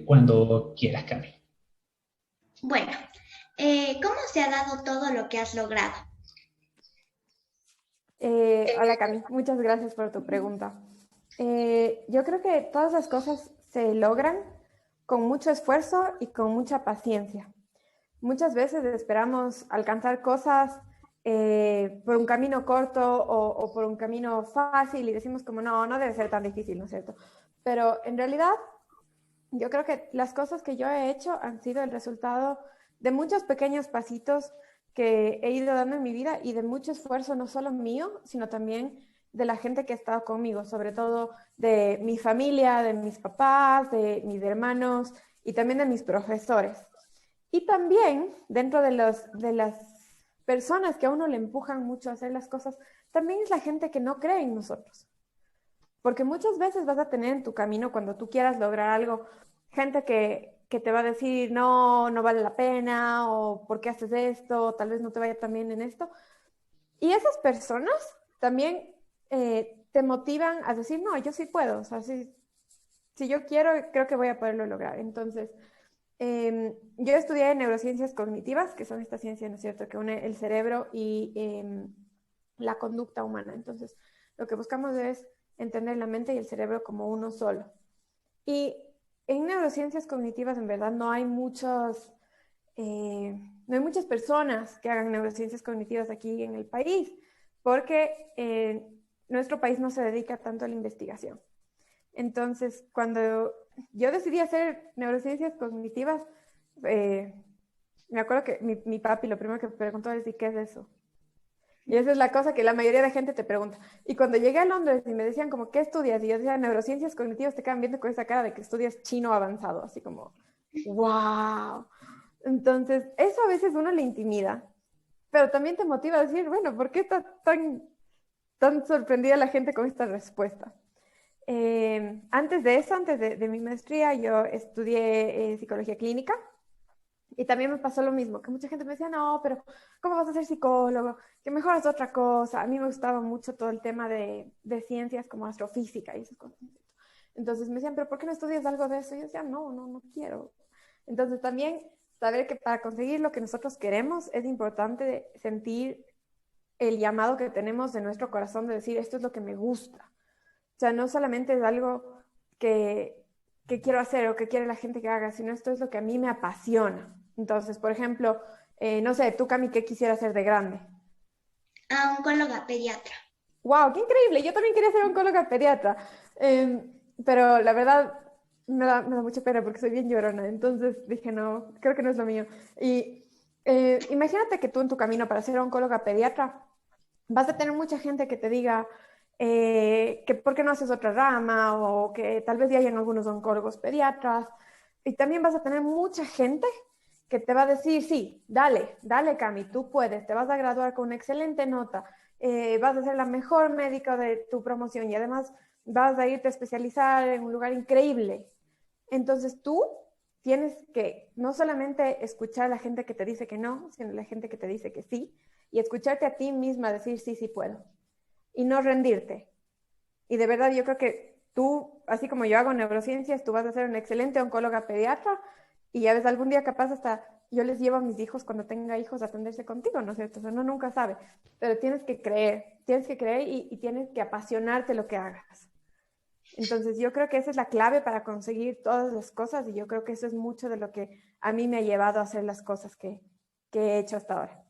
cuando quieras, Cami. Bueno, ¿cómo se ha dado todo lo que has logrado? Hola Cami, muchas gracias por tu pregunta. Yo creo que todas las cosas se logran con mucho esfuerzo y con mucha paciencia. Muchas veces esperamos alcanzar cosas por un camino corto o por un camino fácil y decimos como no, no debe ser tan difícil, ¿no es cierto? Pero en realidad yo creo que las cosas que yo he hecho han sido el resultado de muchos pequeños pasitos que he ido dando en mi vida y de mucho esfuerzo, no solo mío, sino también de la gente que ha estado conmigo, sobre todo de mi familia, de mis papás, de mis hermanos y también de mis profesores. Y también dentro de las personas que a uno le empujan mucho a hacer las cosas, también es la gente que no cree en nosotros. Porque muchas veces vas a tener en tu camino, cuando tú quieras lograr algo, gente que te va a decir, no, no vale la pena, o ¿por qué haces esto? Tal vez no te vaya tan bien en esto. Y esas personas también te motivan a decir, no, yo sí puedo, o sea, si yo quiero, creo que voy a poderlo lograr. Entonces, yo estudié neurociencias cognitivas, que son esta ciencia, ¿no es cierto?, que une el cerebro y la conducta humana. Entonces, lo que buscamos es entender la mente y el cerebro como uno solo. Y en neurociencias cognitivas, en verdad, no hay muchas personas que hagan neurociencias cognitivas aquí en el país, porque nuestro país no se dedica tanto a la investigación. Entonces, cuando yo decidí hacer neurociencias cognitivas, eh, me acuerdo que mi papi lo primero que me preguntó es, ¿y qué es eso? Y esa es la cosa que la mayoría de gente te pregunta. Y cuando llegué a Londres y me decían como, ¿qué estudias? Y yo decía, neurociencias cognitivas, te quedan viendo con esa cara de que estudias chino avanzado, así como, wow. Entonces, eso a veces uno le intimida, pero también te motiva a decir, bueno, ¿por qué está tan sorprendida la gente con esta respuesta? Antes de eso, antes de mi maestría, yo estudié psicología clínica y también me pasó lo mismo, que mucha gente me decía, no, pero ¿cómo vas a ser psicólogo? Que mejor es otra cosa. A mí me gustaba mucho todo el tema de ciencias como astrofísica y esas cosas. Entonces me decían, pero ¿por qué no estudias algo de eso? Y yo decía, no, no, no quiero. Entonces también saber que para conseguir lo que nosotros queremos es importante sentir el llamado que tenemos de nuestro corazón de decir, esto es lo que me gusta. O sea, no solamente es algo que, que quiero hacer o que quiere la gente que haga, sino esto es lo que a mí me apasiona. Entonces, por ejemplo, no sé, tú, Cami, ¿qué quisieras ser de grande? A oncóloga pediatra. ¡Wow! ¡Qué increíble! Yo también quería ser oncóloga pediatra. Pero la verdad me da mucha pena porque soy bien llorona. Entonces dije, no, creo que no es lo mío. Y imagínate que tú en tu camino para ser oncóloga pediatra vas a tener mucha gente que te diga que por qué no haces otra rama o que tal vez ya hayan algunos oncólogos pediatras. Y también vas a tener mucha gente que te va a decir, sí, dale, dale, Cami, tú puedes, te vas a graduar con una excelente nota, vas a ser la mejor médica de tu promoción y además vas a irte a especializar en un lugar increíble. Entonces tú tienes que no solamente escuchar a la gente que te dice que no, sino a la gente que te dice que sí, y escucharte a ti misma decir sí, sí puedo, y no rendirte. Y de verdad yo creo que tú, así como yo hago neurociencias, tú vas a ser una excelente oncóloga pediatra y ya ves, algún día capaz hasta yo les llevo a mis hijos cuando tenga hijos a atenderse contigo, ¿no es cierto? O sea, uno nunca sabe, pero tienes que creer y tienes que apasionarte lo que hagas. Entonces yo creo que esa es la clave para conseguir todas las cosas y yo creo que eso es mucho de lo que a mí me ha llevado a hacer las cosas que he hecho hasta ahora.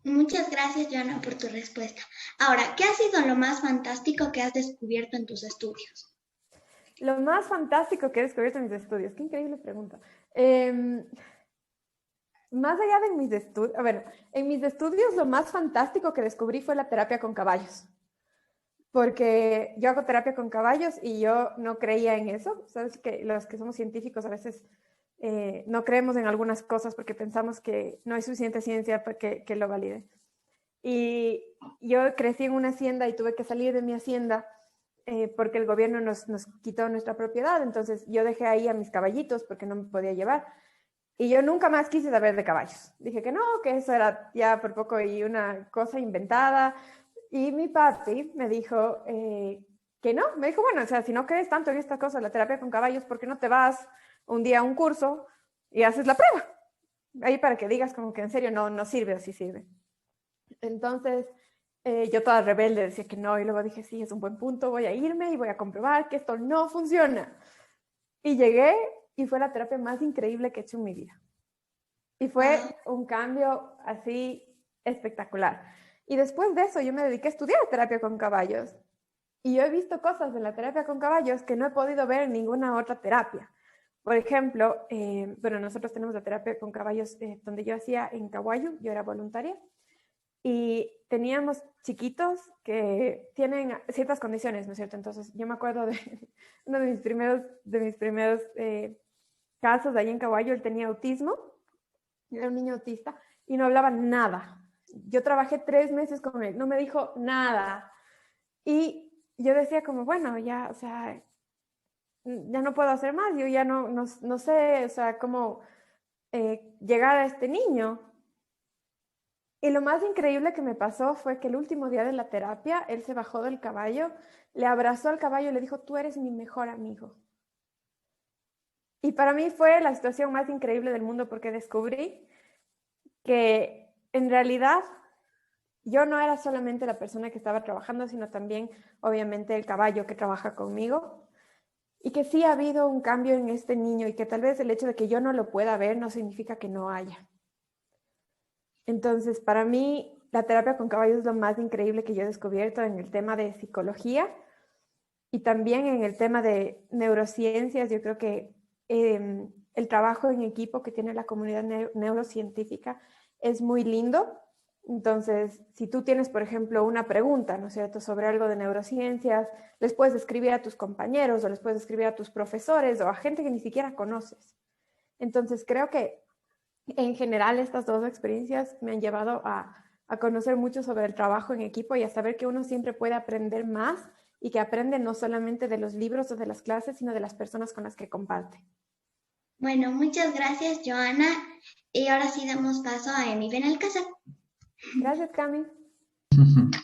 Muchas gracias, Joana, por tu respuesta. Ahora, ¿qué ha sido lo más fantástico que has descubierto en tus estudios? Lo más fantástico que he descubierto en mis estudios, qué increíble pregunta. Eh, Más allá de mis estudios, bueno, en mis estudios lo más fantástico que descubrí fue la terapia con caballos, porque yo hago terapia con caballos y yo no creía en eso. Sabes que los que somos científicos a veces no creemos en algunas cosas porque pensamos que no hay suficiente ciencia para que lo valide. Y yo crecí en una hacienda y tuve que salir de mi hacienda porque el gobierno nos quitó nuestra propiedad. Entonces yo dejé ahí a mis caballitos porque no me podía llevar. Y yo nunca más quise saber de caballos. Dije que no, que eso era ya por poco y una cosa inventada. Y mi papi me dijo que no. Me dijo, bueno, o sea, si no crees tanto en estas cosas, la terapia con caballos, ¿por qué no te vas un día a un curso y haces la prueba? Ahí para que digas como que en serio no sirve o sí sirve. Entonces, yo toda rebelde decía que no, y luego dije, sí, es un buen punto, voy a irme y voy a comprobar que esto no funciona. Y llegué y fue la terapia más increíble que he hecho en mi vida. Y fue un cambio así espectacular. Y después de eso yo me dediqué a estudiar terapia con caballos. Y yo he visto cosas de la terapia con caballos que no he podido ver en ninguna otra terapia. Por ejemplo, bueno, nosotros tenemos la terapia con caballos donde yo hacía en Cahuayu, yo era voluntaria, y teníamos chiquitos que tienen ciertas condiciones, ¿no es cierto? Entonces, yo me acuerdo de uno de mis primeros casos ahí en Cahuayu, él tenía autismo, era un niño autista, y no hablaba nada. Yo trabajé 3 meses con él, no me dijo nada. Y yo decía como, bueno, ya, o sea, ya no puedo hacer más, yo ya no sé, o sea, cómo llegar a este niño. Y lo más increíble que me pasó fue que el último día de la terapia, él se bajó del caballo, le abrazó al caballo y le dijo, tú eres mi mejor amigo. Y para mí fue la situación más increíble del mundo porque descubrí que en realidad yo no era solamente la persona que estaba trabajando, sino también, obviamente, el caballo que trabaja conmigo. Y que sí ha habido un cambio en este niño y que tal vez el hecho de que yo no lo pueda ver no significa que no haya. Entonces, para mí, la terapia con caballos es lo más increíble que yo he descubierto en el tema de psicología y también en el tema de neurociencias. Yo creo que el trabajo en equipo que tiene la comunidad neurocientífica es muy lindo. Entonces, si tú tienes, por ejemplo, una pregunta, ¿no es cierto?, sobre algo de neurociencias, les puedes escribir a tus compañeros o les puedes escribir a tus profesores o a gente que ni siquiera conoces. Entonces, creo que en general estas dos experiencias me han llevado a conocer mucho sobre el trabajo en equipo y a saber que uno siempre puede aprender más y que aprende no solamente de los libros o de las clases, sino de las personas con las que comparte. Bueno, muchas gracias, Joana. Y ahora sí damos paso a Emi Benalcázar. Gracias, Cami.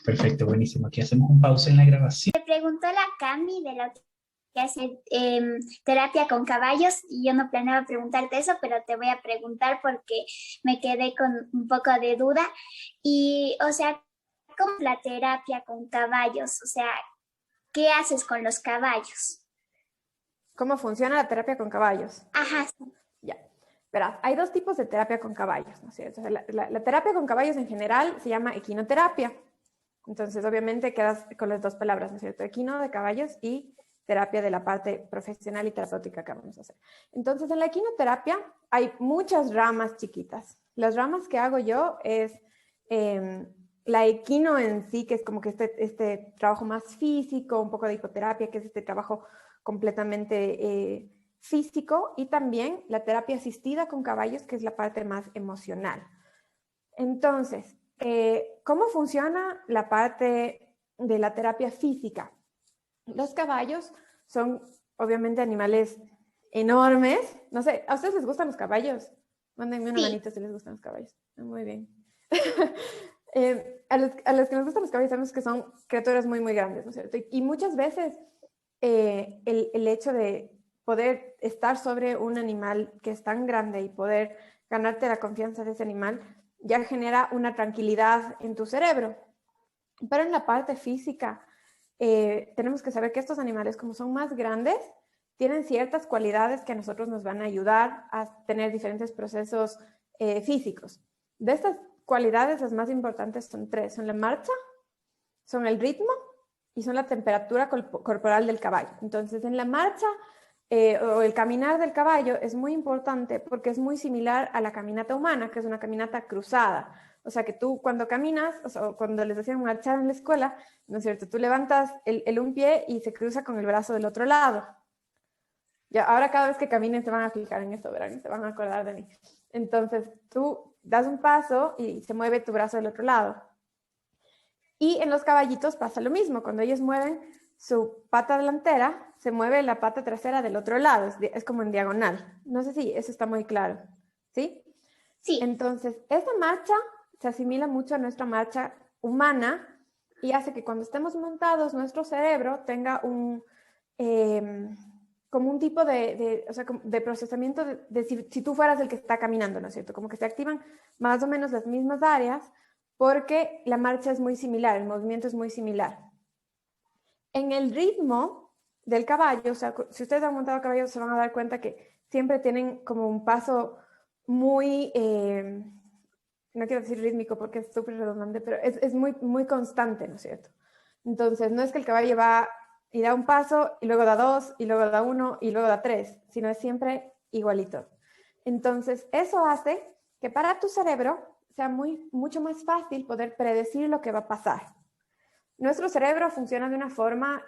Perfecto, buenísimo. Aquí hacemos un pausa en la grabación. Me preguntó la Cami de lo que hace terapia con caballos y yo no planeaba preguntarte eso, pero te voy a preguntar porque me quedé con un poco de duda. Y, o sea, ¿cómo es la terapia con caballos? O sea, ¿qué haces con los caballos? ¿Cómo funciona la terapia con caballos? Ajá. Ya. Verás, hay 2 tipos de terapia con caballos, ¿no es cierto? La terapia con caballos en general se llama equinoterapia. Entonces, obviamente, quedas con las 2 palabras, ¿no es cierto? Equino de caballos y terapia de la parte profesional y terapéutica que vamos a hacer. Entonces, en la equinoterapia hay muchas ramas chiquitas. Las ramas que hago yo es la equino en sí, que es como que este trabajo más físico, un poco de hipoterapia, que es este trabajo completamente físico, y también la terapia asistida con caballos, que es la parte más emocional. Entonces, ¿cómo funciona la parte de la terapia física? Los caballos son obviamente animales enormes. No sé, ¿a ustedes les gustan los caballos? Mándenme una manita si les gustan los caballos. Muy bien. A los que nos gustan los caballos sabemos que son criaturas muy, muy grandes, ¿no es cierto? Y muchas veces el hecho de poder estar sobre un animal que es tan grande y poder ganarte la confianza de ese animal ya genera una tranquilidad en tu cerebro. Pero en la parte física, tenemos que saber que estos animales, como son más grandes, tienen ciertas cualidades que a nosotros nos van a ayudar a tener diferentes procesos físicos. De estas cualidades, las más importantes son 3. Son la marcha, son el ritmo y son la temperatura corporal del caballo. Entonces, en la marcha o el caminar del caballo es muy importante porque es muy similar a la caminata humana, que es una caminata cruzada. O sea, que tú cuando caminas, o sea, cuando les decían marchar en la escuela, ¿no es cierto? Tú levantas un pie y se cruza con el brazo del otro lado. Ya, ahora cada vez que caminen se van a fijar en esto, verán, se van a acordar de mí. Entonces, tú das un paso y se mueve tu brazo del otro lado. Y en los caballitos pasa lo mismo. Cuando ellos mueven su pata delantera, se mueve la pata trasera del otro lado. Es como en diagonal. No sé si eso está muy claro. ¿Sí? Sí. Entonces, esa marcha se asimila mucho a nuestra marcha humana, y hace que cuando estemos montados nuestro cerebro tenga como un tipo o sea, de procesamiento de si tú fueras el que está caminando, ¿no es cierto? Como que se activan más o menos las mismas áreas porque la marcha es muy similar, el movimiento es muy similar. En el ritmo del caballo, o sea, si ustedes han montado caballo se van a dar cuenta que siempre tienen como un paso muy, no quiero decir rítmico porque es súper redundante, pero es muy, muy constante, ¿no es cierto? Entonces, no es que el caballo va y da un paso y luego da dos y luego da uno y luego da tres, sino es siempre igualito. Entonces, eso hace que para tu cerebro sea mucho más fácil poder predecir lo que va a pasar. Nuestro cerebro funciona de una forma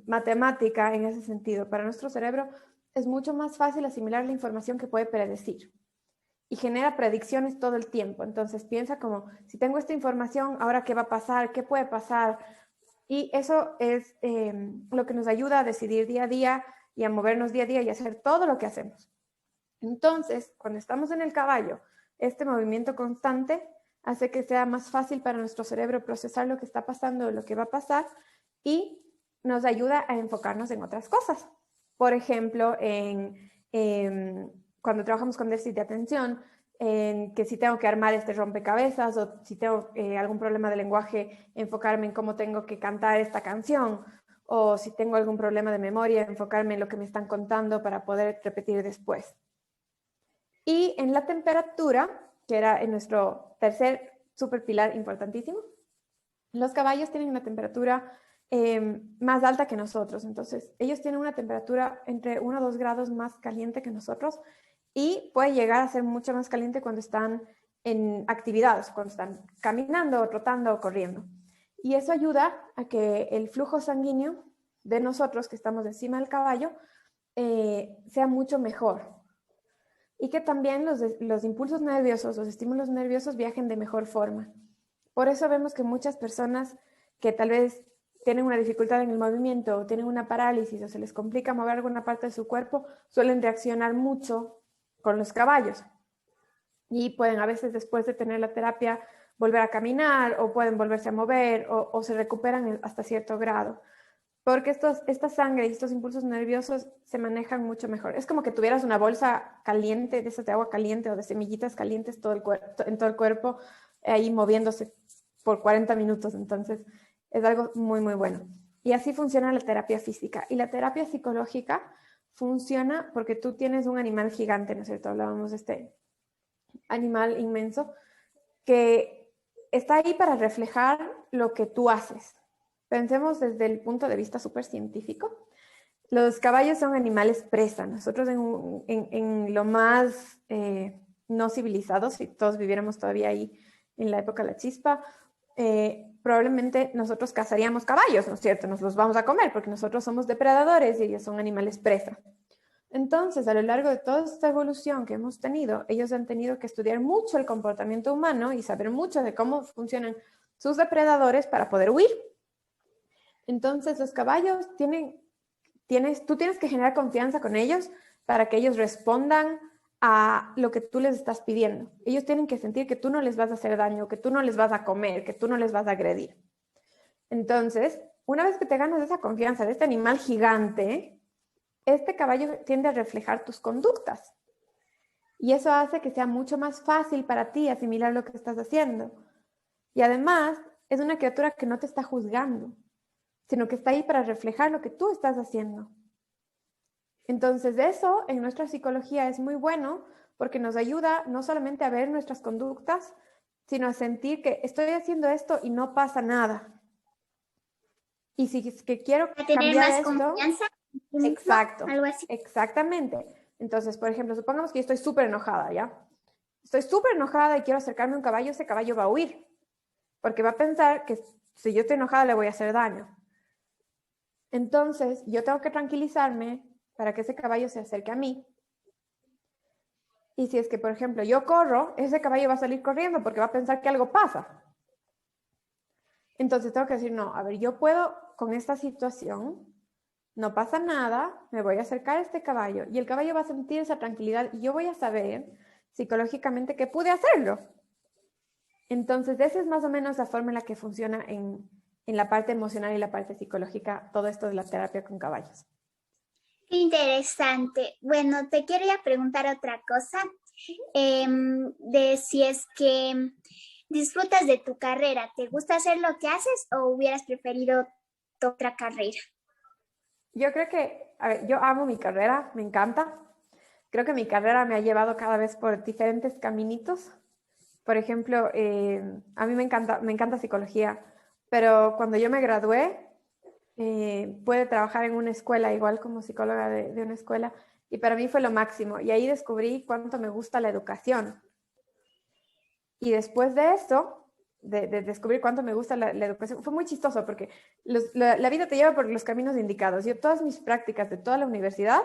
matemática en ese sentido. Para nuestro cerebro es mucho más fácil asimilar la información que puede predecir y genera predicciones todo el tiempo. Entonces piensa como, si tengo esta información, ¿ahora qué va a pasar? ¿Qué puede pasar? Y eso es lo que nos ayuda a decidir día a día y a movernos día a día y a hacer todo lo que hacemos. Entonces, cuando estamos en el caballo, este movimiento constante hace que sea más fácil para nuestro cerebro procesar lo que está pasando, lo que va a pasar, y nos ayuda a enfocarnos en otras cosas. Por ejemplo, cuando trabajamos con déficit de atención, en que si tengo que armar este rompecabezas o si tengo algún problema de lenguaje, enfocarme en cómo tengo que cantar esta canción, o si tengo algún problema de memoria, enfocarme en lo que me están contando para poder repetir después. Y en la temperatura, que era en nuestro tercer superpilar importantísimo, los caballos tienen una temperatura más alta que nosotros. Entonces, ellos tienen una temperatura entre 1 o 2 grados más caliente que nosotros y puede llegar a ser mucho más caliente cuando están en actividades, cuando están caminando, trotando o corriendo. Y eso ayuda a que el flujo sanguíneo de nosotros, que estamos encima del caballo, sea mucho mejor. Y que también los impulsos nerviosos, los estímulos nerviosos viajen de mejor forma. Por eso vemos que muchas personas que tal vez tienen una dificultad en el movimiento o tienen una parálisis o se les complica mover alguna parte de su cuerpo, suelen reaccionar mucho con los caballos. Y pueden a veces después de tener la terapia volver a caminar o pueden volverse a mover o se recuperan hasta cierto grado. Porque esta sangre y estos impulsos nerviosos se manejan mucho mejor. Es como que tuvieras una bolsa caliente, de esas de agua caliente o de semillitas calientes en todo el cuerpo, ahí moviéndose por 40 minutos. Entonces, es algo muy, muy bueno. Y así funciona la terapia física. Y la terapia psicológica funciona porque tú tienes un animal gigante, ¿no es cierto? Hablábamos de este animal inmenso que está ahí para reflejar lo que tú haces. Pensemos desde el punto de vista súper científico. Los caballos son animales presa. Nosotros en lo más no civilizados, si todos viviéramos todavía ahí en la época de la chispa, probablemente nosotros cazaríamos caballos, ¿no es cierto? Nos los vamos a comer porque nosotros somos depredadores y ellos son animales presa. Entonces, a lo largo de toda esta evolución que hemos tenido, ellos han tenido que estudiar mucho el comportamiento humano y saber mucho de cómo funcionan sus depredadores para poder huir. Entonces, los caballos tú tienes que generar confianza con ellos para que ellos respondan a lo que tú les estás pidiendo. Ellos tienen que sentir que tú no les vas a hacer daño, que tú no les vas a comer, que tú no les vas a agredir. Entonces, una vez que te ganas esa confianza de este animal gigante, este caballo tiende a reflejar tus conductas. Y eso hace que sea mucho más fácil para ti asimilar lo que estás haciendo. Y además, es una criatura que no te está juzgando, sino que está ahí para reflejar lo que tú estás haciendo. Entonces, eso en nuestra psicología es muy bueno porque nos ayuda no solamente a ver nuestras conductas, sino a sentir que estoy haciendo esto y no pasa nada. Y si es que quiero tener cambiar más esto, confianza. exacto, Algo así. exactamente. Entonces, por ejemplo, supongamos que yo estoy súper enojada, ¿ya? Estoy súper enojada y quiero acercarme a un caballo, ese caballo va a huir, porque va a pensar que si yo estoy enojada le voy a hacer daño. Entonces, yo tengo que tranquilizarme para que ese caballo se acerque a mí. Y si es que, por ejemplo, yo corro, ese caballo va a salir corriendo porque va a pensar que algo pasa. Entonces tengo que decir, no, a ver, yo puedo con esta situación, no pasa nada, me voy a acercar a este caballo y el caballo va a sentir esa tranquilidad y yo voy a saber psicológicamente que pude hacerlo. Entonces, esa es más o menos la forma en la que funciona en en la parte emocional y la parte psicológica todo esto de la terapia con caballos. Qué interesante. Bueno, te quería preguntar otra cosa, de si es que disfrutas de tu carrera, ¿te gusta hacer lo que haces o hubieras preferido tu otra carrera? Yo creo que, a ver, yo amo mi carrera, me encanta. Creo que mi carrera me ha llevado cada vez por diferentes caminitos. Por ejemplo, a mí me encanta psicología, pero cuando yo me gradué, pude trabajar en una escuela, igual como psicóloga de una escuela, y para mí fue lo máximo. Y ahí descubrí cuánto me gusta la educación. Y después de eso, de descubrir cuánto me gusta la educación, fue muy chistoso porque la vida te lleva por los caminos indicados. Yo todas mis prácticas de toda la universidad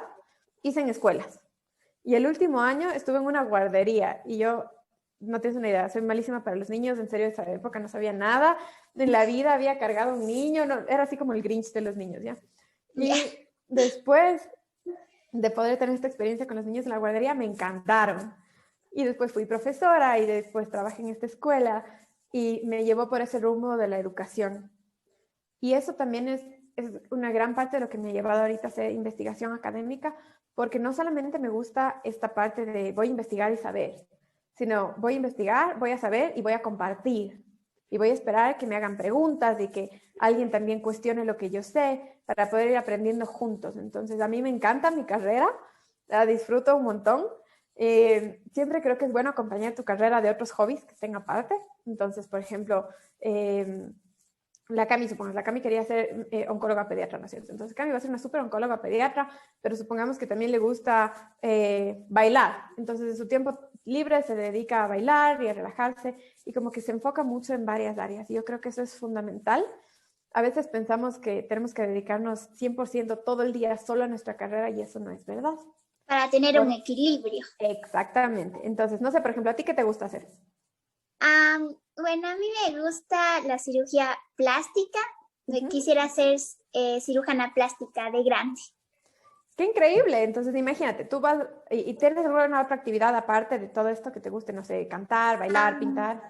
hice en escuelas. Y el último año estuve en una guardería y yo, no tienes una idea, soy malísima para los niños, en serio, esa época no sabía nada. En la vida había cargado un niño, no, era así como el Grinch de los niños, ¿ya? Y después de poder tener esta experiencia con los niños en la guardería, me encantaron. Y después fui profesora y después trabajé en esta escuela y me llevó por ese rumbo de la educación. Y eso también es una gran parte de lo que me ha llevado ahorita a hacer investigación académica, porque no solamente me gusta esta parte de voy a investigar y saber, sino voy a investigar, voy a saber y voy a compartir. Y voy a esperar que me hagan preguntas y que alguien también cuestione lo que yo sé para poder ir aprendiendo juntos. Entonces, a mí me encanta mi carrera, la disfruto un montón. Siempre creo que es bueno acompañar tu carrera de otros hobbies que estén aparte. Entonces, por ejemplo, la Cami quería ser oncóloga pediatra, ¿no es cierto? Entonces Cami va a ser una súper oncóloga pediatra, pero supongamos que también le gusta bailar. Entonces en su tiempo libre se dedica a bailar y a relajarse y como que se enfoca mucho en varias áreas. Y yo creo que eso es fundamental. A veces pensamos que tenemos que dedicarnos 100% todo el día solo a nuestra carrera y eso no es verdad. Para tener un equilibrio. Exactamente. Entonces, no sé, por ejemplo, ¿a ti qué te gusta hacer? Bueno, a mí me gusta la cirugía plástica. Uh-huh. Quisiera ser cirujana plástica de grande. ¡Qué increíble! Entonces, imagínate, tú vas y tienes alguna otra actividad aparte de todo esto que te guste, no sé, cantar, bailar, pintar,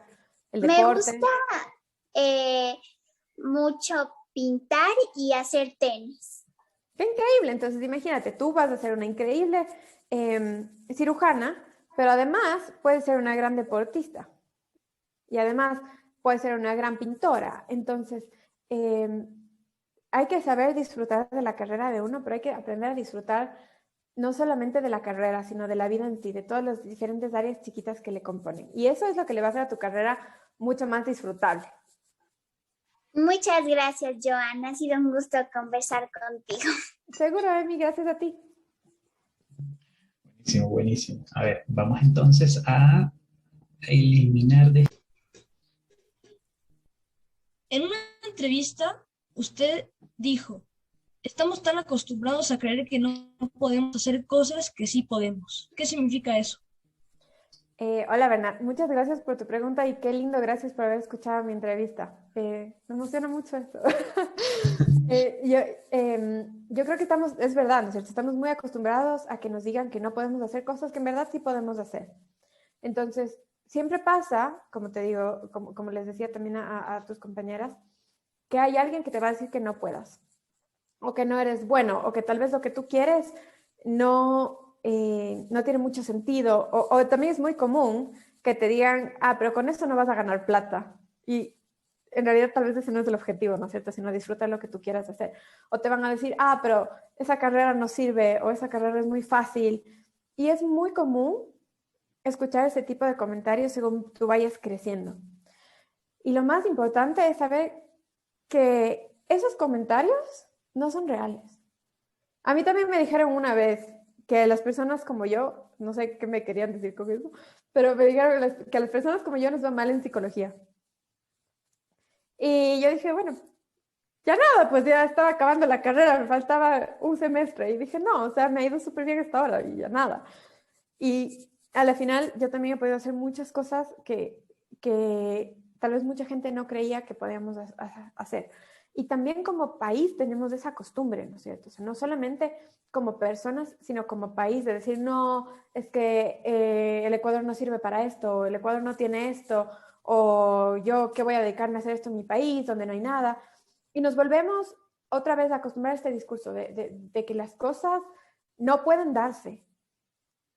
el deporte. Me gusta mucho pintar y hacer tenis. ¡Qué increíble! Entonces, imagínate, tú vas a ser una increíble cirujana, pero además puedes ser una gran deportista. Y además puede ser una gran pintora. Entonces, hay que saber disfrutar de la carrera de uno, pero hay que aprender a disfrutar no solamente de la carrera, sino de la vida en sí, de todas las diferentes áreas chiquitas que le componen. Y eso es lo que le va a hacer a tu carrera mucho más disfrutable. Muchas gracias, Joana. Ha sido un gusto conversar contigo. Seguro, Emi, gracias a ti. Buenísimo, buenísimo. A ver, vamos entonces a eliminar de... En una entrevista, usted dijo, estamos tan acostumbrados a creer que no podemos hacer cosas que sí podemos. ¿Qué significa eso? Hola, Bernat. Muchas gracias por tu pregunta y qué lindo, gracias por haber escuchado mi entrevista. Me emociona mucho esto. Yo creo que es verdad, ¿no es cierto? Estamos muy acostumbrados a que nos digan que no podemos hacer cosas que en verdad sí podemos hacer. Entonces, siempre pasa, como te digo, como les decía también a tus compañeras, que hay alguien que te va a decir que no puedas, o que no eres bueno, o que tal vez lo que tú quieres no tiene mucho sentido, o también es muy común que te digan, pero con esto no vas a ganar plata, y en realidad tal vez ese no es el objetivo, ¿no es cierto?, sino disfrutar lo que tú quieras hacer, o te van a decir, pero esa carrera no sirve, o esa carrera es muy fácil, y es muy común escuchar ese tipo de comentarios según tú vayas creciendo. Y lo más importante es saber que esos comentarios no son reales. A mí también me dijeron una vez que las personas como yo, no sé qué me querían decir con eso, pero me dijeron que a las personas como yo nos va mal en psicología. Y yo dije, bueno, ya nada, pues ya estaba acabando la carrera, me faltaba un semestre. Y dije, no, o sea, me ha ido súper bien hasta ahora y ya nada. Y a la final yo también he podido hacer muchas cosas que tal vez mucha gente no creía que podíamos hacer. Y también como país tenemos esa costumbre, ¿no es cierto? O sea, no solamente como personas, sino como país, de decir, no, es que el Ecuador no sirve para esto, el Ecuador no tiene esto, o yo, ¿qué voy a dedicarme a hacer esto en mi país, donde no hay nada? Y nos volvemos otra vez a acostumbrar a este discurso de que las cosas no pueden darse.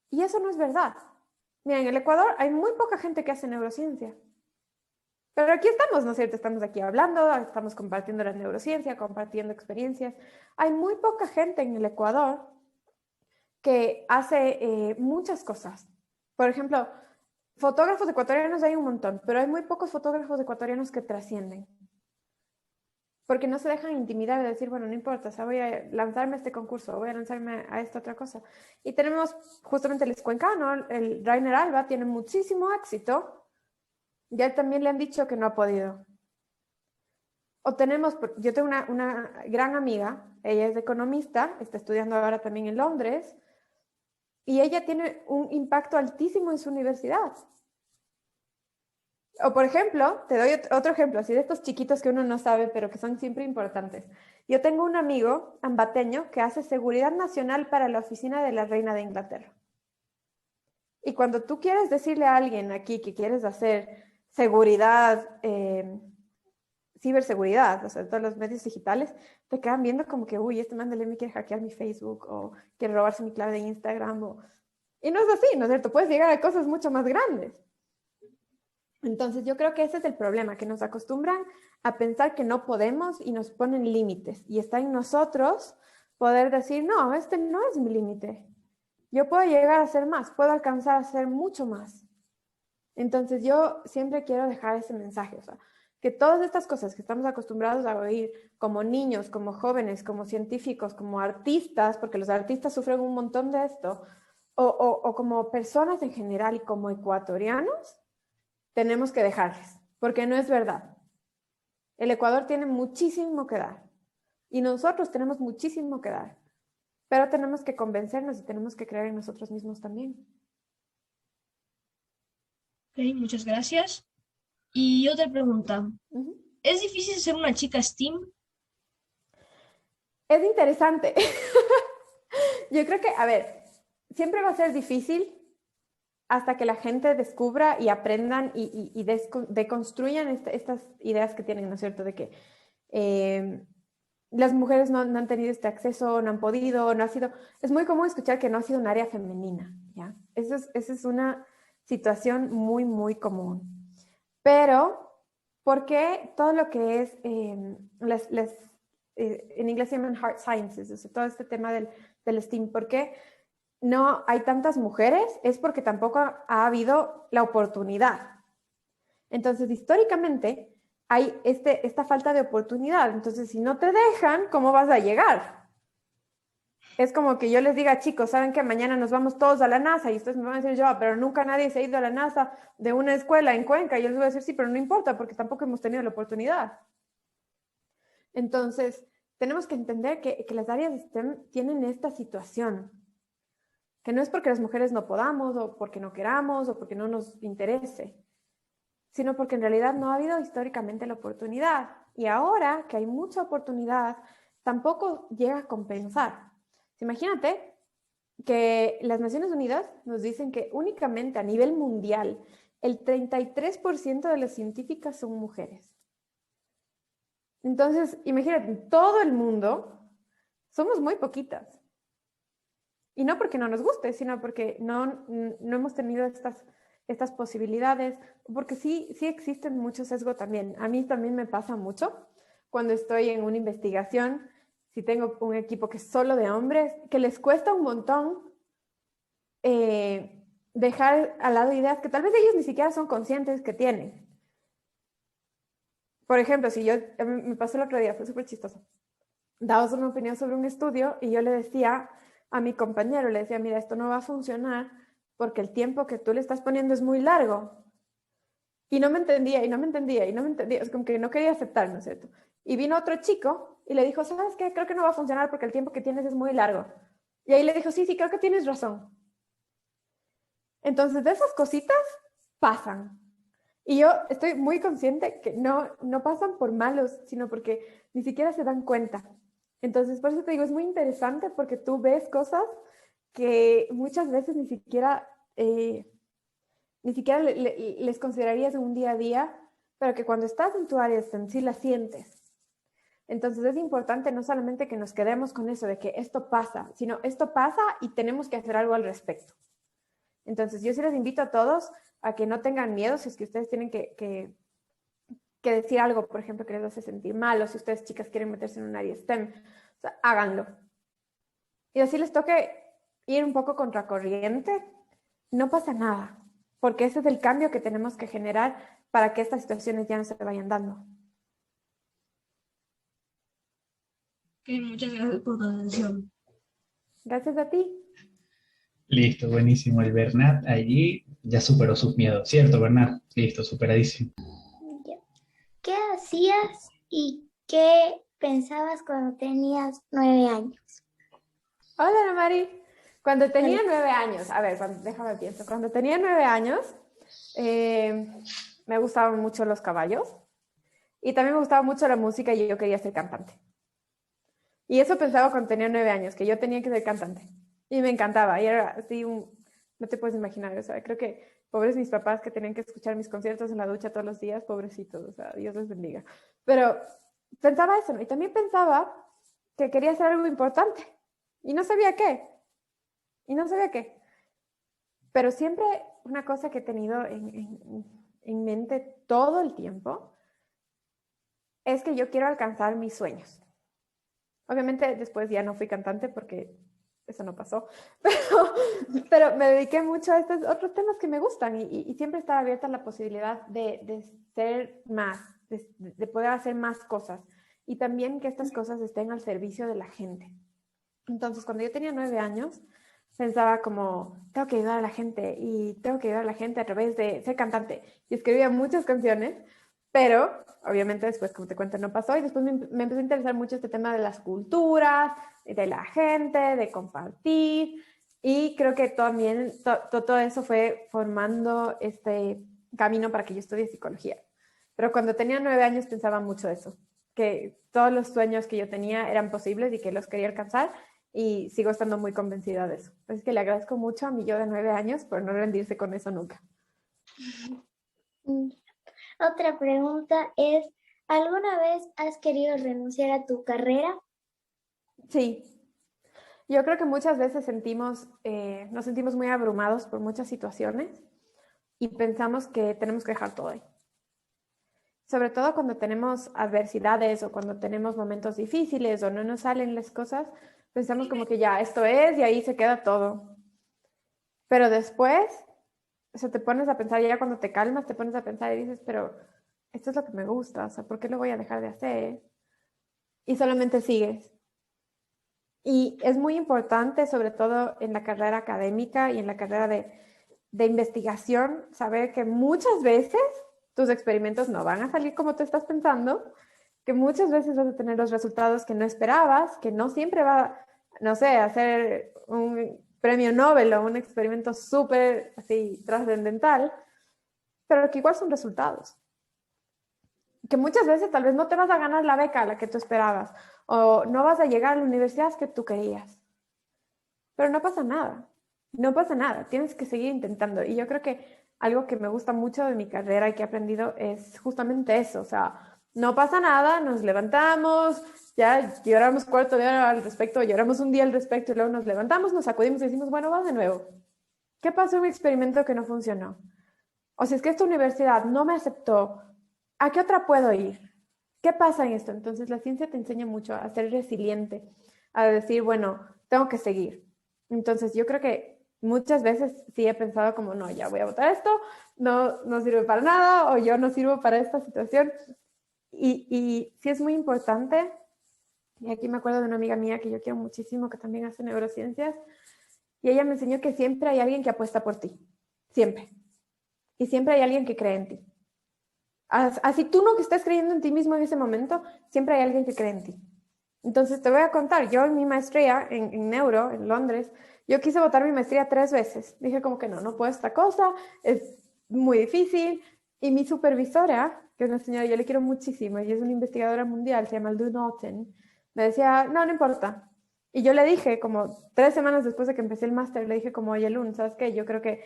Y eso no es verdad. Mira, en el Ecuador hay muy poca gente que hace neurociencia. Pero aquí estamos, ¿no es cierto? Estamos aquí hablando, estamos compartiendo la neurociencia, compartiendo experiencias. Hay muy poca gente en el Ecuador que hace muchas cosas. Por ejemplo, fotógrafos ecuatorianos hay un montón, pero hay muy pocos fotógrafos ecuatorianos que trascienden. Porque no se dejan intimidar de decir, bueno, no importa, o sea, voy a lanzarme a este concurso, voy a lanzarme a esta otra cosa. Y tenemos justamente el escuencano, el Rainer Alba, tiene muchísimo éxito, y a él también le han dicho que no ha podido. O tenemos, yo tengo una gran amiga, ella es economista, está estudiando ahora también en Londres, y ella tiene un impacto altísimo en su universidad. O por ejemplo, te doy otro ejemplo, así de estos chiquitos que uno no sabe, pero que son siempre importantes. Yo tengo un amigo ambateño que hace seguridad nacional para la oficina de la reina de Inglaterra. Y cuando tú quieres decirle a alguien aquí que quieres hacer seguridad, ciberseguridad, o sea, todos los medios digitales, te quedan viendo como que, uy, este man de ley me quiere hackear mi Facebook o quiere robarse mi clave de Instagram. Y no es así, ¿no es cierto? Puedes llegar a cosas mucho más grandes. Entonces yo creo que ese es el problema, que nos acostumbran a pensar que no podemos y nos ponen límites. Y está en nosotros poder decir, no, este no es mi límite. Yo puedo llegar a hacer más, puedo alcanzar a hacer mucho más. Entonces yo siempre quiero dejar ese mensaje, o sea, que todas estas cosas que estamos acostumbrados a oír como niños, como jóvenes, como científicos, como artistas, porque los artistas sufren un montón de esto, o como personas en general y como ecuatorianos, tenemos que dejarles, porque no es verdad. El Ecuador tiene muchísimo que dar y nosotros tenemos muchísimo que dar, pero tenemos que convencernos y tenemos que creer en nosotros mismos también. Ok, muchas gracias. Y otra pregunta. ¿Es difícil ser una chica STEAM? Es interesante. Yo creo que, a ver, siempre va a ser difícil hasta que la gente descubra y aprendan y deconstruyan estas ideas que tienen, ¿no es cierto? De que las mujeres no han tenido este acceso, no han podido, no ha sido... Es muy común escuchar que no ha sido un área femenina, ¿ya? Esa es una situación muy, muy común. Pero, ¿por qué todo lo que es, en inglés se llaman hard sciences, o sea, todo este tema del STEAM, ¿por qué no hay tantas mujeres? Es porque tampoco ha habido la oportunidad. Entonces, históricamente, hay esta falta de oportunidad. Entonces, si no te dejan, ¿cómo vas a llegar? Es como que yo les diga, chicos, ¿saben qué? Mañana nos vamos todos a la NASA, y ustedes me van a decir, yo, pero nunca nadie se ha ido a la NASA de una escuela en Cuenca. Y yo les voy a decir, sí, pero no importa, porque tampoco hemos tenido la oportunidad. Entonces, tenemos que entender que las áreas de STEM tienen esta situación, que no es porque las mujeres no podamos, o porque no queramos, o porque no nos interese, sino porque en realidad no ha habido históricamente la oportunidad. Y ahora que hay mucha oportunidad, tampoco llega a compensar. Imagínate que las Naciones Unidas nos dicen que únicamente a nivel mundial el 33% de las científicas son mujeres. Entonces, imagínate, en todo el mundo somos muy poquitas. Y no porque no nos guste, sino porque no hemos tenido estas posibilidades, porque sí existen mucho sesgo también. A mí también me pasa mucho cuando estoy en una investigación, si tengo un equipo que es solo de hombres, que les cuesta un montón dejar al lado ideas que tal vez ellos ni siquiera son conscientes que tienen. Por ejemplo, me pasó el otro día, fue súper chistoso. Dabas una opinión sobre un estudio y yo le decía a mi compañero, le decía, mira, esto no va a funcionar porque el tiempo que tú le estás poniendo es muy largo. Y no me entendía, es como que no quería aceptar, ¿no es cierto? Y vino otro chico y le dijo, ¿sabes qué? Creo que no va a funcionar porque el tiempo que tienes es muy largo. Y ahí le dijo, sí, creo que tienes razón. Entonces, de esas cositas pasan. Y yo estoy muy consciente que no pasan por malos, sino porque ni siquiera se dan cuenta. Entonces, por eso te digo, es muy interesante porque tú ves cosas que muchas veces ni siquiera les considerarías en un día a día, pero que cuando estás en tu área sí las sientes. Entonces es importante no solamente que nos quedemos con eso de que esto pasa, sino esto pasa y tenemos que hacer algo al respecto. Entonces yo sí les invito a todos a que no tengan miedo si es que ustedes tienen que decir algo, por ejemplo, que les hace sentir mal, o si ustedes chicas quieren meterse en un área STEM, o sea, háganlo. Y así les toque ir un poco contracorriente, no pasa nada, porque ese es el cambio que tenemos que generar para que estas situaciones ya no se vayan dando. Ok, muchas gracias por tu atención. Gracias a ti. Listo, buenísimo. El Bernat allí ya superó sus miedos, ¿cierto, Bernat? Listo, superadísimo. Ya. ¿Qué hacías y qué pensabas cuando tenías 9 años? Hola, Ana Mari. Cuando tenía 9 años, a ver, déjame pienso. Cuando tenía 9 años, me gustaban mucho los caballos y también me gustaba mucho la música y yo quería ser cantante. Y eso pensaba cuando tenía 9 años, que yo tenía que ser cantante. Y me encantaba. Y era así no te puedes imaginar, o sea, creo que pobres mis papás que tenían que escuchar mis conciertos en la ducha todos los días, pobrecitos, o sea, Dios les bendiga. Pero pensaba eso, ¿no? Y también pensaba que quería hacer algo importante. Y no sabía qué. Pero siempre una cosa que he tenido en mente todo el tiempo es que yo quiero alcanzar mis sueños. Obviamente después ya no fui cantante porque eso no pasó, pero me dediqué mucho a estos otros temas que me gustan y siempre estaba abierta a la posibilidad de ser más, de poder hacer más cosas y también que estas cosas estén al servicio de la gente. Entonces, cuando yo tenía 9 años, pensaba como, tengo que ayudar a la gente y tengo que ayudar a la gente a través de ser cantante. Y escribía muchas canciones, pero obviamente después, como te cuento, no pasó. Y después me empezó a interesar mucho este tema de las culturas, de la gente, de compartir. Y creo que también todo eso fue formando este camino para que yo estudie psicología. Pero cuando tenía 9 años pensaba mucho eso, que todos los sueños que yo tenía eran posibles y que los quería alcanzar. Y sigo estando muy convencida de eso. Así que le agradezco mucho a mi yo de 9 años por no rendirse con eso nunca. Otra pregunta es, ¿alguna vez has querido renunciar a tu carrera? Sí, yo creo que muchas veces nos sentimos muy abrumados por muchas situaciones y pensamos que tenemos que dejar todo ahí. Sobre todo cuando tenemos adversidades o cuando tenemos momentos difíciles o no nos salen las cosas, pensamos como que ya, esto es y ahí se queda todo. Pero después, o sea, te pones a pensar, ya cuando te calmas, te pones a pensar y dices, pero esto es lo que me gusta, o sea, ¿por qué lo voy a dejar de hacer? Y solamente sigues. Y es muy importante, sobre todo en la carrera académica y en la carrera de investigación, saber que muchas veces tus experimentos no van a salir como tú estás pensando, que muchas veces vas a tener los resultados que no esperabas, que no siempre va, no sé, a ser un premio Nobel o un experimento súper así trascendental, pero que igual son resultados. Que muchas veces tal vez no te vas a ganar la beca a la que tú esperabas o no vas a llegar a la universidad que tú querías. Pero no pasa nada, no pasa nada, tienes que seguir intentando. Y yo creo que algo que me gusta mucho de mi carrera y que he aprendido es justamente eso, o sea, no pasa nada, nos levantamos, ya lloramos cuarto de hora al respecto, lloramos un día al respecto y luego nos levantamos, nos sacudimos y decimos, bueno, va de nuevo. ¿Qué pasó en mi experimento que no funcionó? O si es que esta universidad no me aceptó, ¿a qué otra puedo ir? ¿Qué pasa en esto? Entonces la ciencia te enseña mucho a ser resiliente, a decir, bueno, tengo que seguir. Entonces yo creo que muchas veces sí he pensado como, no, ya voy a votar esto, no sirve para nada o yo no sirvo para esta situación. Y sí es muy importante, y aquí me acuerdo de una amiga mía que yo quiero muchísimo, que también hace neurociencias, y ella me enseñó que siempre hay alguien que apuesta por ti, siempre. Y siempre hay alguien que cree en ti. Así tú no que estés creyendo en ti mismo en ese momento, siempre hay alguien que cree en ti. Entonces te voy a contar, yo en mi maestría en neuro, en Londres, yo quise votar mi maestría 3 veces. Dije como que no puedo esta cosa, es muy difícil. Y mi supervisora, que es una señora, yo le quiero muchísimo, y es una investigadora mundial, se llama Lou Norton, me decía, no importa. Y yo le dije, como 3 semanas después de que empecé el máster, le dije como, oye Lou, ¿sabes qué? Yo creo que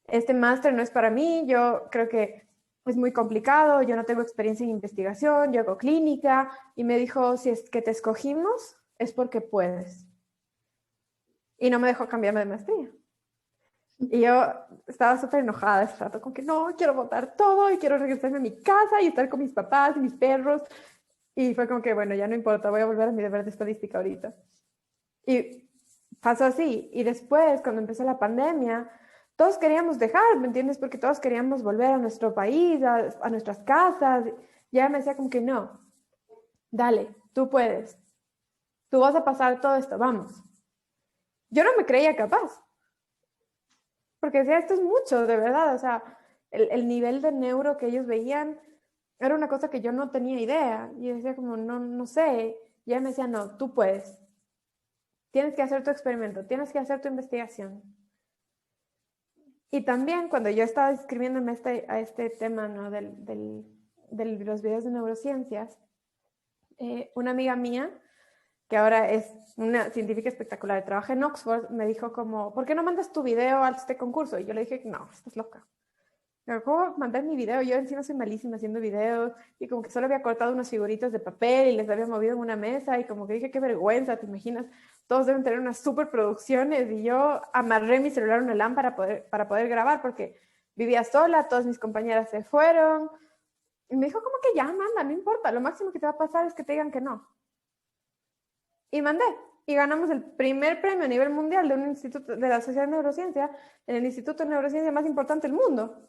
este máster no es para mí, yo creo que es muy complicado, yo no tengo experiencia en investigación, yo hago clínica, y me dijo, si es que te escogimos, es porque puedes. Y no me dejó cambiarme de maestría. Y yo estaba súper enojada ese rato, con que no, quiero botar todo y quiero regresarme a mi casa y estar con mis papás y mis perros. Y fue como que, bueno, ya no importa, voy a volver a mi deber de estadística ahorita. Y pasó así. Y después, cuando empezó la pandemia, todos queríamos dejar, ¿me entiendes? Porque todos queríamos volver a nuestro país, a nuestras casas. Ya me decía como que no, dale, tú puedes. Tú vas a pasar todo esto, vamos. Yo no me creía capaz. Porque decía, esto es mucho, de verdad. O sea, el nivel de neuro que ellos veían era una cosa que yo no tenía idea. Y decía como, no, no sé. Y ella me decía, no, tú puedes. Tienes que hacer tu experimento, tienes que hacer tu investigación. Y también cuando yo estaba inscribiéndome a este tema, ¿no? de los videos de neurociencias, una amiga mía, que ahora es una científica espectacular, trabaja en Oxford, me dijo como, ¿por qué no mandas tu video a este concurso? Y yo le dije, no, estás loca. Pero, ¿cómo mandar mi video? Yo encima soy malísima haciendo videos y como que solo había cortado unas figuritas de papel y les había movido en una mesa y como que dije, qué vergüenza, ¿te imaginas? Todos deben tener unas super producciones y yo amarré mi celular a una lámpara para poder grabar porque vivía sola, todas mis compañeras se fueron y me dijo como que ya, manda, no importa, lo máximo que te va a pasar es que te digan que no. Y mandé. Y ganamos el primer premio a nivel mundial de un instituto de la Sociedad de Neurociencia, en el instituto de neurociencia más importante del mundo.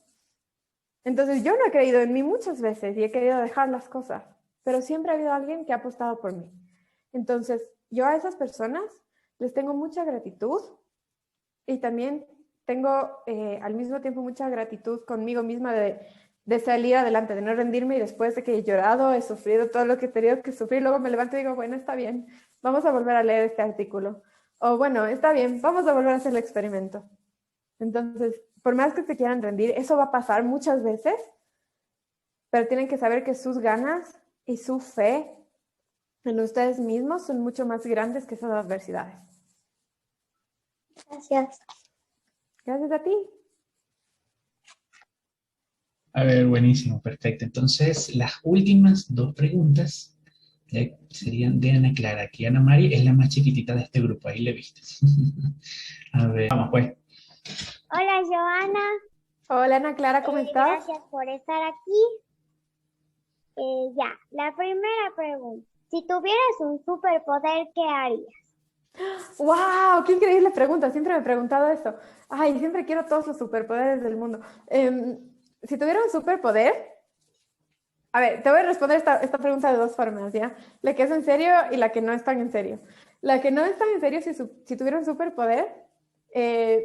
Entonces yo no he creído en mí muchas veces y he querido dejar las cosas, pero siempre ha habido alguien que ha apostado por mí. Entonces yo a esas personas les tengo mucha gratitud y también tengo al mismo tiempo mucha gratitud conmigo misma de salir adelante, de no rendirme y después de que he llorado, he sufrido todo lo que he tenido que sufrir, luego me levanto y digo, bueno, está bien, vamos a volver a leer este artículo. O bueno, está bien, vamos a volver a hacer el experimento. Entonces, por más que se quieran rendir, eso va a pasar muchas veces, pero tienen que saber que sus ganas y su fe en ustedes mismos son mucho más grandes que esas adversidades. Gracias. Gracias a ti. A ver, buenísimo, perfecto. Entonces, las últimas dos preguntas serían de Ana Clara, que Ana Mari es la más chiquitita de este grupo, ahí le viste. A ver, vamos pues. Hola, Joana. Hola, Ana Clara, ¿cómo estás? Gracias por estar aquí. Ya, la primera pregunta. Si tuvieras un superpoder, ¿qué harías? ¡Wow! ¡Qué increíble pregunta! Siempre me he preguntado eso. Ay, siempre quiero todos los superpoderes del mundo. Si tuviera un superpoder, a ver, te voy a responder esta pregunta de dos formas, ¿ya? La que es en serio y la que no es tan en serio. La que no es tan en serio, si tuviera un superpoder,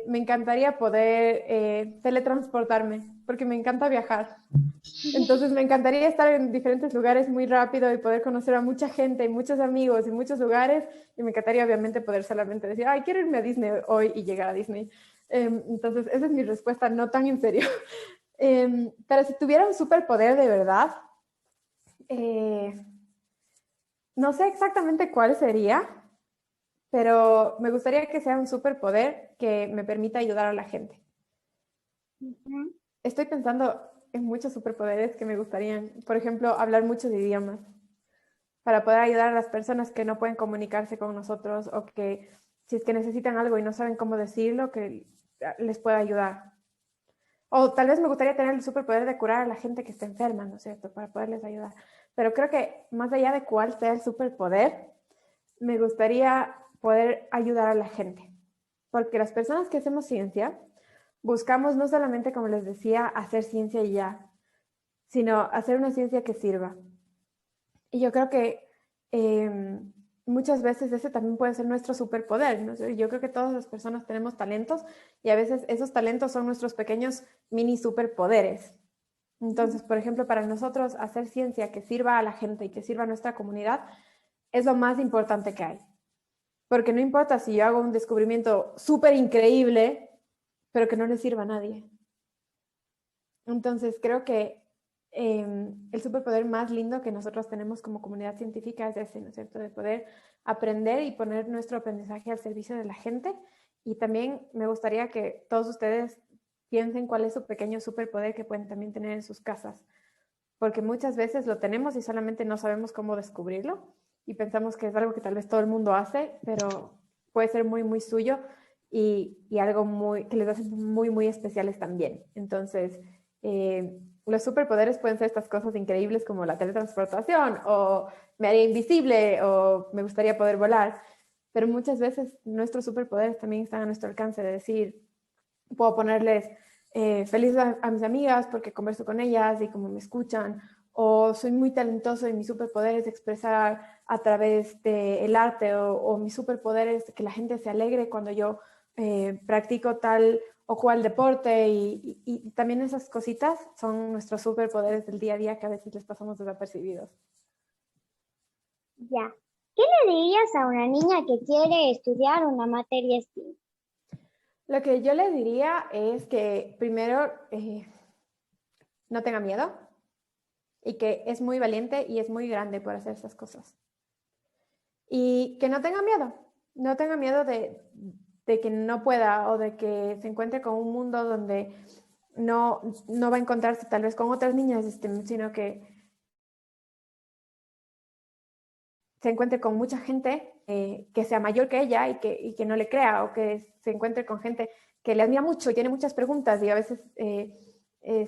me encantaría poder teletransportarme, porque me encanta viajar. Entonces me encantaría estar en diferentes lugares muy rápido y poder conocer a mucha gente, y muchos amigos y muchos lugares. Y me encantaría obviamente poder solamente decir, ay, quiero irme a Disney hoy y llegar a Disney. Entonces esa es mi respuesta, no tan en serio. Pero si tuviera un superpoder de verdad, no sé exactamente cuál sería, pero me gustaría que sea un superpoder que me permita ayudar a la gente. Estoy pensando en muchos superpoderes que me gustarían. Por ejemplo, hablar muchos idiomas para poder ayudar a las personas que no pueden comunicarse con nosotros o que si es que necesitan algo y no saben cómo decirlo, que les pueda ayudar. O tal vez me gustaría tener el superpoder de curar a la gente que está enferma, ¿no es cierto? Para poderles ayudar. Pero creo que más allá de cuál sea el superpoder, me gustaría poder ayudar a la gente. Porque las personas que hacemos ciencia, buscamos no solamente, como les decía, hacer ciencia y ya, sino hacer una ciencia que sirva. Y yo creo que muchas veces ese también puede ser nuestro superpoder, ¿no? Yo creo que todas las personas tenemos talentos y a veces esos talentos son nuestros pequeños mini superpoderes. Entonces, por ejemplo, para nosotros hacer ciencia que sirva a la gente y que sirva a nuestra comunidad es lo más importante que hay. Porque no importa si yo hago un descubrimiento súper increíble, pero que no le sirva a nadie. Entonces, creo que el superpoder más lindo que nosotros tenemos como comunidad científica es ese, ¿no es cierto? De poder aprender y poner nuestro aprendizaje al servicio de la gente. Y también me gustaría que todos ustedes piensen cuál es su pequeño superpoder que pueden también tener en sus casas, porque muchas veces lo tenemos y solamente no sabemos cómo descubrirlo y pensamos que es algo que tal vez todo el mundo hace, pero puede ser muy, muy suyo y algo muy, que les hace muy, muy especiales también. Entonces, los superpoderes pueden ser estas cosas increíbles como la teletransportación o me haría invisible o me gustaría poder volar, pero muchas veces nuestros superpoderes también están a nuestro alcance de decir, puedo ponerles feliz a mis amigas porque converso con ellas y como me escuchan, o soy muy talentoso y mi superpoder es expresar a través del arte, o mi superpoder es que la gente se alegre cuando yo practico tal o cual deporte, y también esas cositas son nuestros superpoderes del día a día que a veces les pasamos desapercibidos. Ya. ¿Qué le dirías a una niña que quiere estudiar una materia STEAM? Lo que yo le diría es que primero no tenga miedo y que es muy valiente y es muy grande por hacer esas cosas. Y que no tenga miedo de que no pueda o de que se encuentre con un mundo donde no va a encontrarse tal vez con otras niñas, sino que se encuentre con mucha gente que sea mayor que ella y que no le crea, o que se encuentre con gente que le admira mucho y tiene muchas preguntas y a veces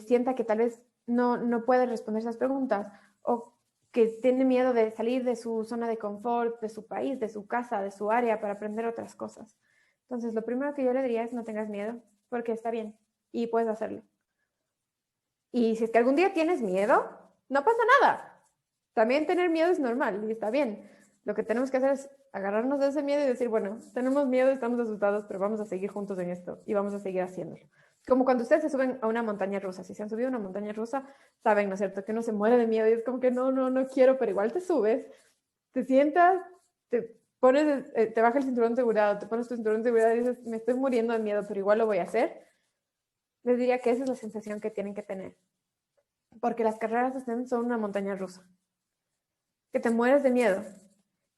sienta que tal vez no puede responder esas preguntas, o que tiene miedo de salir de su zona de confort, de su país, de su casa, de su área para aprender otras cosas. Entonces, lo primero que yo le diría es no tengas miedo, porque está bien y puedes hacerlo. Y si es que algún día tienes miedo, no pasa nada. También tener miedo es normal y está bien. Lo que tenemos que hacer es agarrarnos de ese miedo y decir, bueno, tenemos miedo, estamos asustados, pero vamos a seguir juntos en esto y vamos a seguir haciéndolo. Como cuando ustedes se suben a una montaña rusa. Si se han subido a una montaña rusa, saben, ¿no es cierto?, que uno se muere de miedo y es como que no quiero, pero igual te subes, te sientas, te pones, te baja el cinturón de seguridad, te pones tu cinturón de seguridad y dices, me estoy muriendo de miedo, pero igual lo voy a hacer. Les diría que esa es la sensación que tienen que tener. Porque las carreras de STEM son una montaña rusa, que te mueres de miedo.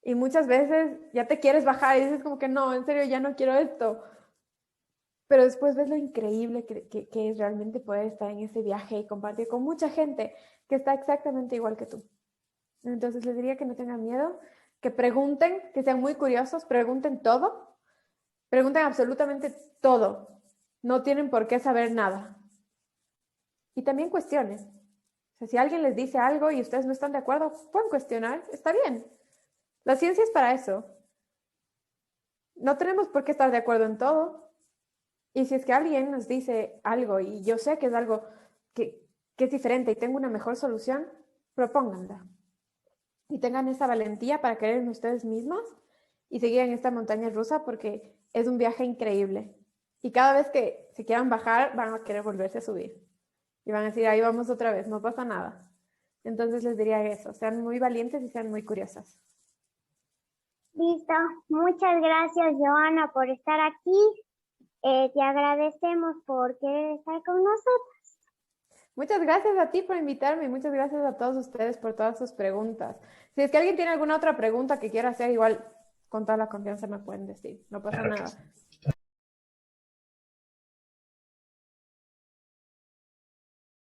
Y muchas veces ya te quieres bajar y dices como que no, en serio, ya no quiero esto. Pero después ves lo increíble que es realmente poder estar en ese viaje y compartir con mucha gente que está exactamente igual que tú. Entonces les diría que no tengan miedo, que pregunten, que sean muy curiosos, pregunten todo, pregunten absolutamente todo. No tienen por qué saber nada. Y también cuestionen. O sea, si alguien les dice algo y ustedes no están de acuerdo, pueden cuestionar, está bien. La ciencia es para eso. No tenemos por qué estar de acuerdo en todo. Y si es que alguien nos dice algo y yo sé que es algo que es diferente y tengo una mejor solución, propónganla. Y tengan esa valentía para creer en ustedes mismos y seguir en esta montaña rusa, porque es un viaje increíble. Y cada vez que se quieran bajar, van a querer volverse a subir. Y van a decir, ahí vamos otra vez, no pasa nada. Entonces les diría eso, sean muy valientes y sean muy curiosas. Listo. Muchas gracias, Joana, por estar aquí. Te agradecemos por querer estar con nosotros. Muchas gracias a ti por invitarme y muchas gracias a todos ustedes por todas sus preguntas. Si es que alguien tiene alguna otra pregunta que quiera hacer, igual con toda la confianza me pueden decir, no pasa Claro que nada. sí.